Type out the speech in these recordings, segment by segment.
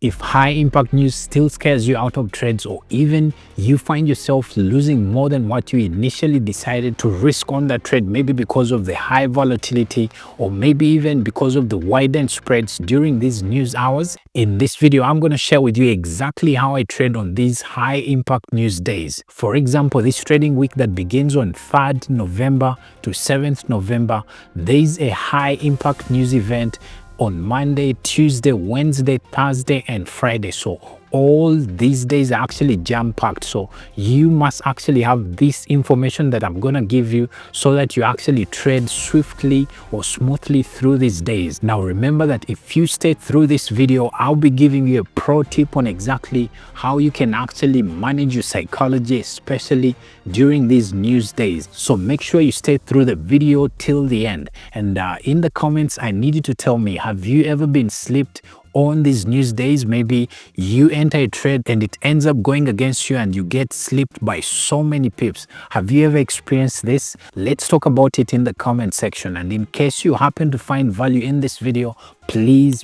if high impact news still scares you out of trades, or even you find yourself losing more than what you initially decided to risk on that trade, maybe because of the high volatility or maybe even because of the widened spreads during these news hours, in this video I'm going to share with you exactly how I trade on these high impact news days. For example, this trading week that begins on 3rd November to 7th November, there is a high impact news event on Monday, Tuesday, Wednesday, Thursday, and Friday. So all these days are actually jam-packed. So you must actually have this information that I'm gonna give you so that you actually trade swiftly or smoothly through these days. Now remember that if you stay through this video, I'll be giving you a pro tip on exactly how you can actually manage your psychology, especially during these news days. So make sure you stay through the video till the end. And in the comments, I need you to tell me, have you ever been slipped on these news days? Maybe you enter a trade and it ends up going against you and you get slipped by so many pips. Have you ever experienced this? Let's talk about it in the comment section. And in case you happen to find value in this video, please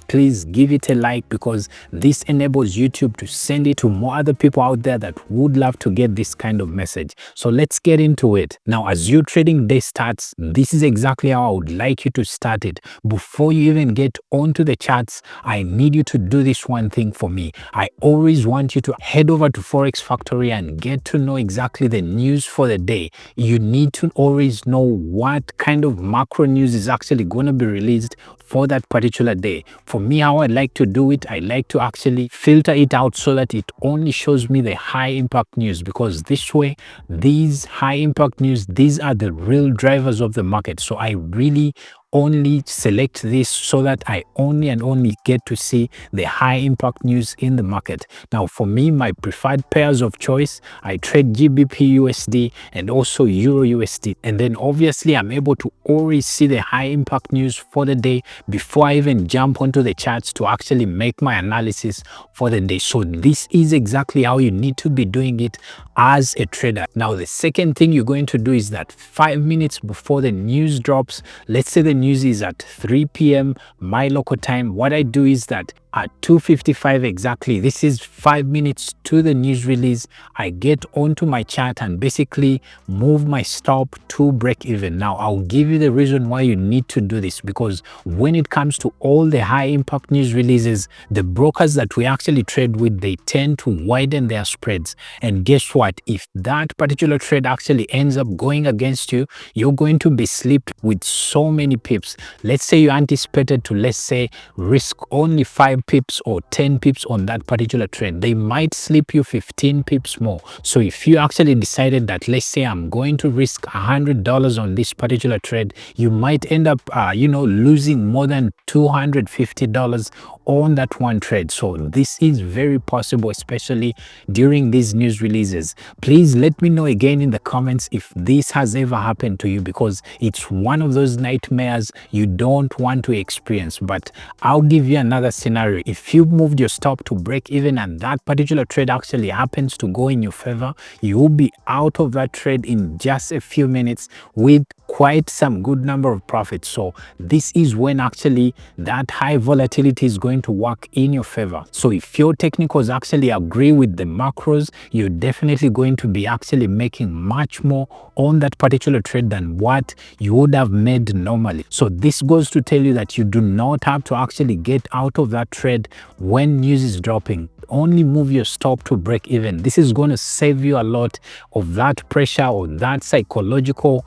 give it a like, because this enables YouTube to send it to more other people out there that would love to get this kind of message. So let's get into it. Now, as your trading day starts, this is exactly how I would like you to start it. Before you even get onto the charts, I need you to do this one thing for me. I always want you to head over to Forex Factory and get to know exactly the news for the day. You need to always know what kind of macro news is actually going to be released for that particular day. For me, how I like to do it, I like to actually filter it out so that it only shows me the high impact news, because this way, these high impact news, these are the real drivers of the market. So I really only select this so that I only and only get to see the high impact news in the market. Now for me, my preferred pairs of choice, I trade GBP USD and also Euro USD, and then obviously I'm able to always see the high impact news for the day before I even jump onto the charts to actually make my analysis for the day. So this is exactly how you need to be doing it as a trader. Now the second thing you're going to do is that 5 minutes before the news drops, let's say the news is at 3 p.m. my local time, what I do is that at 2:55 exactly, this is 5 minutes to the news release, I get onto my chart and basically move my stop to break even. Now I'll give you the reason why you need to do this, because when it comes to all the high impact news releases, the brokers that we actually trade with, they tend to widen their spreads. And guess what? If that particular trade actually ends up going against you, you're going to be slipped with so many pips. Let's say you anticipated to, let's say, risk only 5 pips or 10 pips on that particular trade, they might slip you 15 pips more. So if you actually decided that, let's say, I'm going to risk $100 on this particular trade, you might end up losing more than $250 on that one trade. So this is very possible, especially during these news releases. Please let me know again in the comments if this has ever happened to you, because it's one of those nightmares you don't want to experience. But I'll give you another scenario. If you moved your stop to break even and that particular trade actually happens to go in your favor, you will be out of that trade in just a few minutes with quite some good number of profits. So this is when actually that high volatility is going to work in your favor. So if your technicals actually agree with the macros, you're definitely going to be actually making much more on that particular trade than what you would have made normally. So this goes to tell you that you do not have to actually get out of that trade when news is dropping. Only move your stop to break even. This is going to save you a lot of that pressure or that psychological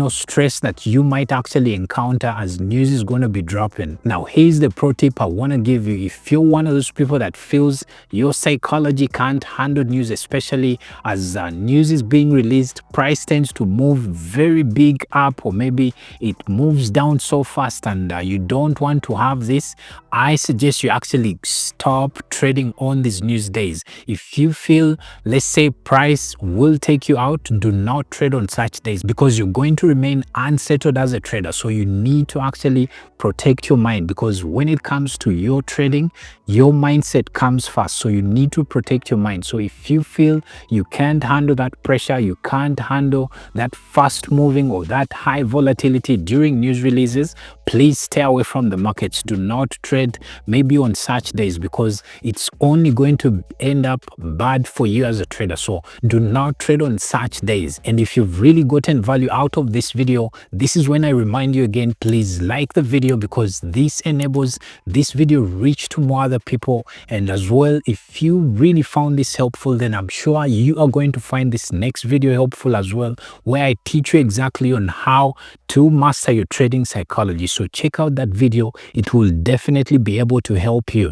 stress that you might actually encounter as news is going to be dropping. Now here's the pro tip I want to give you. If you're one of those people that feels your psychology can't handle news, especially as news is being released, price tends to move very big up, or maybe it moves down so fast, and you don't want to have this, I suggest you actually stop trading on these news days. If you feel, let's say, price will take you out, do not trade on such days, because you're going to remain feeling unsettled as a trader. So you need to actually protect your mind, because when it comes to your trading, your mindset comes first. So you need to protect your mind. So if you feel you can't handle that pressure, you can't handle that fast moving or that high volatility during news releases, please stay away from the markets. Do not trade maybe on such days, because it's only going to end up bad for you as a trader. So do not trade on such days. And if you've really gotten value out of this video, this is when I remind you again, please like the video, because this enables this video reach to more other people. And as well, if you really found this helpful, then I'm sure you are going to find this next video helpful as well, where I teach you exactly on how to master your trading psychology. So check out that video. It will definitely be able to help you.